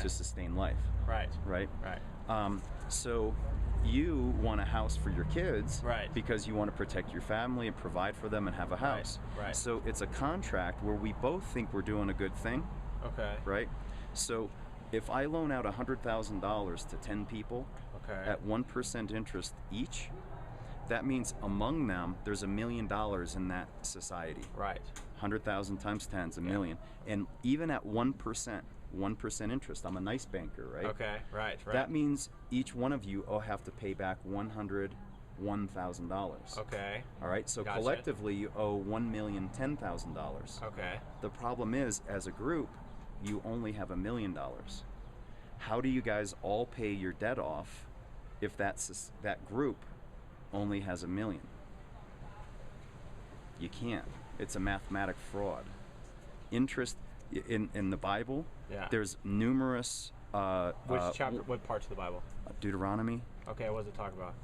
to sustain life. Right. Right? Right. So you want a house for your kids, right, because you want to protect your family and provide for them and have a house. Right. So it's a contract where we both think we're doing a good thing. Okay. Right? So if I loan out $100,000 to 10 people at 1% interest each, that means among them there's $1 million in that society. Right. 100,000 times 10 is $1 million. And even at 1%, 1% interest, I'm a nice banker, right? Okay, right. That means each one of you will have to pay back $101,000. Okay. All right, so gotcha. Collectively you owe $1,010,000. Okay. The problem is, as a group, you only have $1 million. How do you guys all pay your debt off if that group only has $1 million? You can't. It's a mathematic fraud. Interest in the Bible, there's numerous. Which chapter? What parts of the Bible? Deuteronomy. Okay, what does it talk about?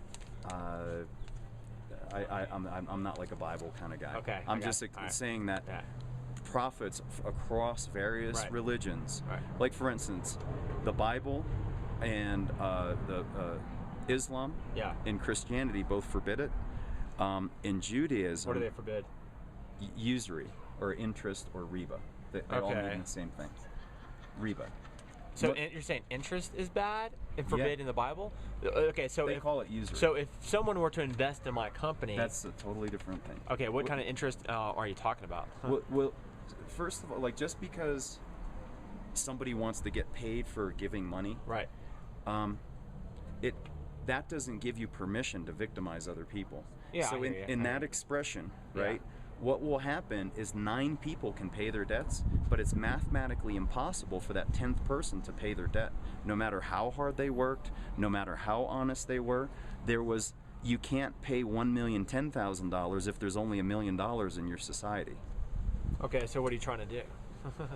I'm not like a Bible kind of guy. Okay. I'm just saying that prophets across various religions, like for instance, the Bible and the Islam and Christianity both forbid it. In Judaism, what do they forbid? Usury or interest or riba. They all mean the same thing. Riba. So you're saying interest is bad and forbid in the Bible? Okay, so they call it usury. So if someone were to invest in my company, that's a totally different thing. Okay, what kind of interest are you talking about? Well, first of all, like just because somebody wants to get paid for giving money, right? That doesn't give you permission to victimize other people. Yeah. So in that expression, right? What will happen is 9 people can pay their debts, but it's mathematically impossible for that 10th person to pay their debt. No matter how hard they worked, no matter how honest they were, you can't pay $1,010,000 if there's only $1 million in your society. Okay, so what are you trying to do?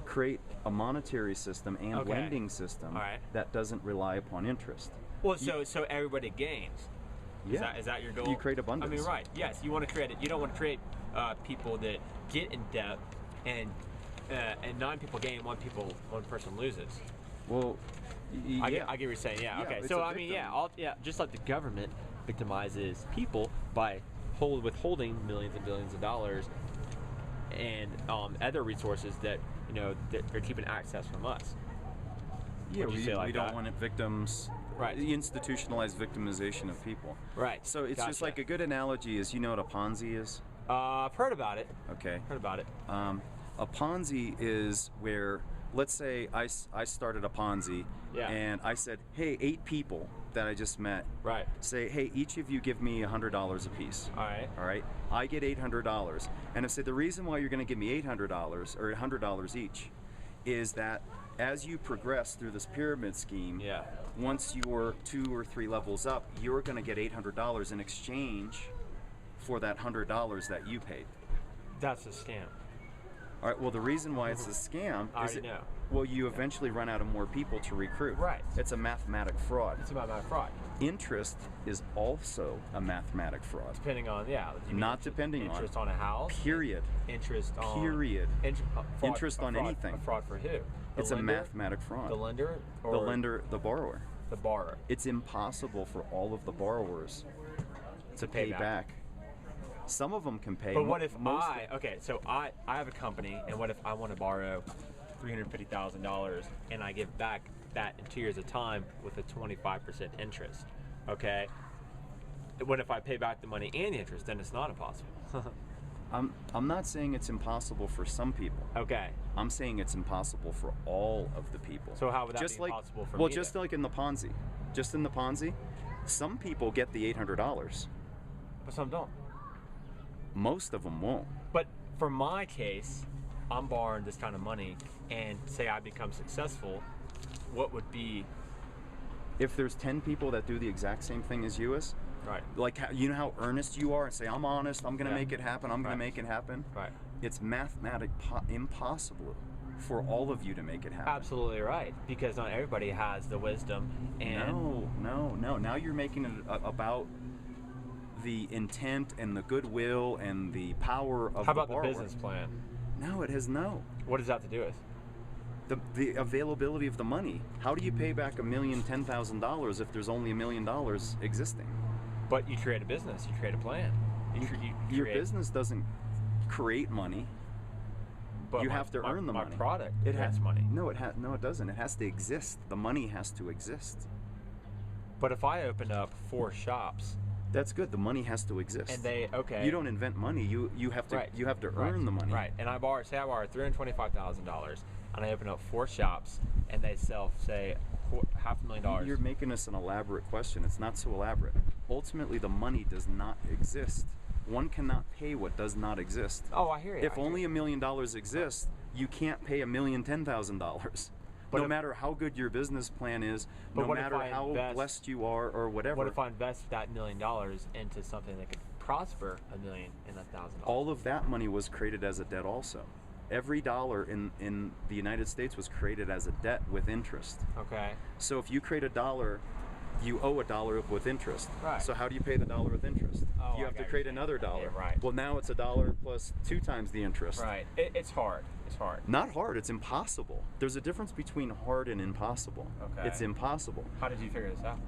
Create a monetary system and lending system that doesn't rely upon interest. Well, so everybody gains. Yeah. Is that your goal? You create abundance. I mean, right. Yes, you want to create it. You don't want to create people that get in debt and 9 people gain, one person loses. Well, I get what you're saying. Yeah. Okay. So I mean, just like the government victimizes people by withholding millions and billions of dollars and other resources that that they're keeping access from us. Yeah, we don't want victims. Right. The institutionalized victimization of people. Right. So it's just like a good analogy is, you know what a Ponzi is? I've heard about it. Okay. Heard about it. A Ponzi is where, let's say I started a Ponzi and I said, hey, 8 people that I just met, say, hey, each of you give me $100 a piece. All right. I get $800. And I said, the reason why you're going to give me $800 or $100 each is that as you progress through this pyramid scheme, once you're 2 or 3 levels up, you're going to get $800 in exchange for that $100 that you paid. That's a scam. All right. Well, the reason why it's a scam is you eventually run out of more people to recruit. Right. It's a mathematic fraud. It's a mathematic fraud. Interest is also a mathematic fraud. Depending on not depending on interest on a house. Period. Interest on interest on anything. A fraud for who? It's a mathematic fraud. The lender or the lender, the borrower. The borrower. It's impossible for all of the borrowers to pay back. Some of them can pay. But what if I have a company, and what if I want to borrow $350,000 and I give back that in 2 years of time with a 25% interest? Okay. What if I pay back the money and the interest? Then it's not impossible. I'm not saying it's impossible for some people. Okay. I'm saying it's impossible for all of the people. So how would that be impossible for me? Well, just like in the Ponzi. Just in the Ponzi, some people get the $800. But some don't. Most of them won't. But for my case, I'm borrowing this kind of money, and say I become successful, what would be... If there's 10 people that do the exact same thing as you is, like you know how earnest you are and say, I'm honest, I'm going to make it happen, I'm going to make it happen. Right. It's mathematically impossible for all of you to make it happen. Absolutely right, because not everybody has the wisdom. And No. Now you're making it about the intent and the goodwill and the power of the borrower. How about the business plan? No, it has no. What does that have to do with? the availability of the money. How do you pay back $1,010,000 if there's only $1 million existing? But you create a business, you create a plan. Your business doesn't create money. But you have to earn the money. My product has money. No, it doesn't. It has to exist. The money has to exist. But if I open up 4 shops, that's good. The money has to exist. And you don't invent money. You have to earn the money. Right. And I borrow $325,000, and I open up 4 shops, and they sell, say, $500,000. You're making this an elaborate question. It's not so elaborate. Ultimately, the money does not exist. One cannot pay what does not exist. Oh, I hear you. If only $1 million exists, you can't pay $1,010,000. No matter how good your business plan is, no matter how blessed you are, or whatever. What if I invest that $1 million into something that could prosper $1,000,000? All of that money was created as a debt also. Every dollar in the United States was created as a debt with interest. Okay. So if you create $1, you owe $1 with interest. Right. So how do you pay the dollar with interest? Oh, you have to create another dollar. Yeah, right. Well, now it's $1 plus 2 times the interest. Right. It's hard. It's hard. Not hard. It's impossible. There's a difference between hard and impossible. Okay. It's impossible. How did you figure this out?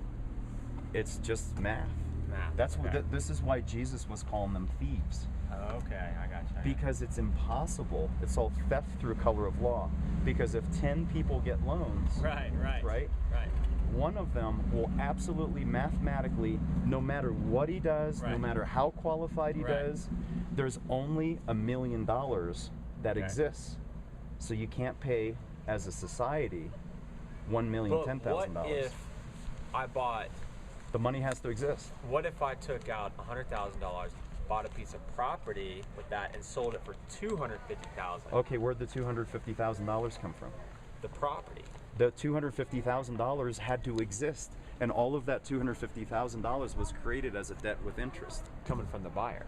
It's just math. Math. That's what. This is why Jesus was calling them thieves. Okay, I got you. Because it's impossible. It's all theft through color of law. Because if 10 people get loans, right, one of them will absolutely mathematically, no matter what he does, no matter how qualified he does, there's only $1 million that exists. So you can't pay as a society $1,010,000. What if I bought? The money has to exist. What if I took out $100,000, bought a piece of property with that, and sold it for $250,000? Okay, where'd the $250,000 come from? The property. The $250,000 had to exist, and all of that $250,000 was created as a debt with interest. Coming from the buyer.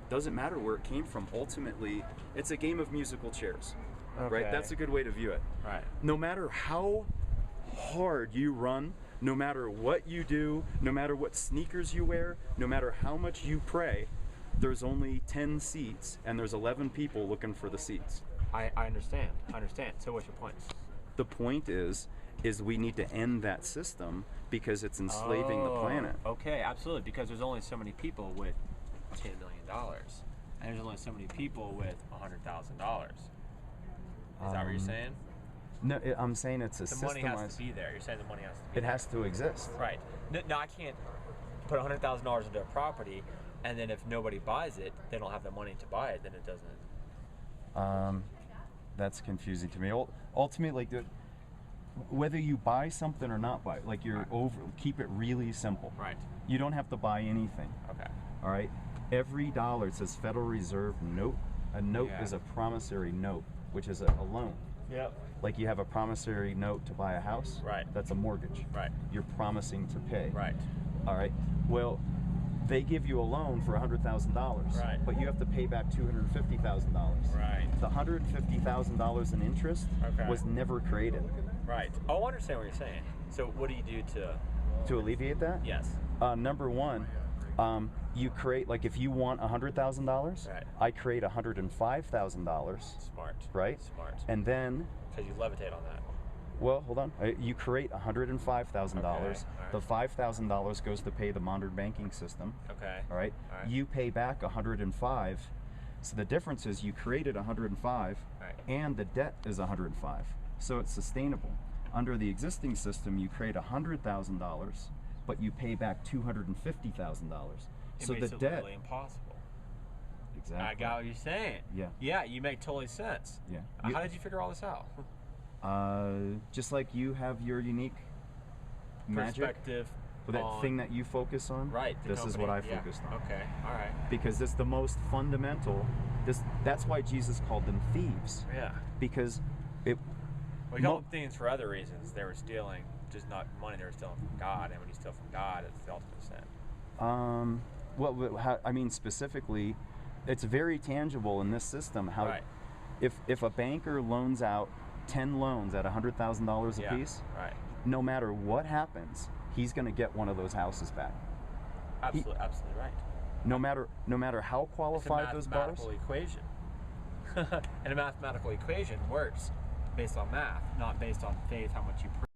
Doesn't matter where it came from. Ultimately, it's a game of musical chairs. Okay. Right? That's a good way to view it. Right. No matter how hard you run, no matter what you do, no matter what sneakers you wear, no matter how much you pray, there's only 10 seats and there's 11 people looking for the seats. I understand. So what's your point? The point is we need to end that system because it's enslaving the planet. Okay, absolutely. Because there's only so many people with $10 million, and there's only so many people with $100,000. Is that what you're saying? No, I'm saying it's a systemized. The money has to be there. You're saying the money has to be there. It has to exist. Right. No, I can't put $100,000 into a property, and then if nobody buys it, they don't have the money to buy it, then it doesn't. That's confusing to me. Ultimately, like, whether you buy something or not buy, like keep it really simple. Right. You don't have to buy anything. Okay. All right. Every dollar, it says Federal Reserve note. A note is a promissory note, which is a loan. Yep. Like you have a promissory note to buy a house. Right. That's a mortgage. Right. You're promising to pay. Right. All right. Well, they give you a loan for $100,000. Right. But you have to pay back $250,000. Right. The $150,000 in interest was never created. Right. Oh, I understand what you're saying. So what do you do to alleviate that? Yes. Number one, you create, like, if you want $100,000, I create $105,000. Smart. Right? Smart. And then, because you levitate on that. Well, hold on. You create $105,000. Okay. The $5,000 goes to pay the modern banking system. Okay. All right. You pay back $105. So the difference is you created $105, and the debt is $105. So it's sustainable. Under the existing system, you create $100,000, but you pay back $250,000. So the debt literally impossible. Exactly. I got what you're saying. Yeah. Yeah, you make totally sense. Yeah. How did you figure all this out? Just like you have your unique perspective, with that thing that you focus on. Right. This is what I focused on. Okay. All right. Because it's the most fundamental. That's why Jesus called them thieves. Yeah. Because we call them thieves for other reasons. They were stealing, just not money. They were stealing from God, and when you steal from God, it's the ultimate sin. Well, I mean, specifically, it's very tangible in this system. How, if a banker loans out 10 loans at $100,000 a piece, no matter what happens, he's going to get one of those houses back. Absolutely right. No matter how qualified those borrowers. It's a mathematical equation, and a mathematical equation works based on math, not based on faith, how much you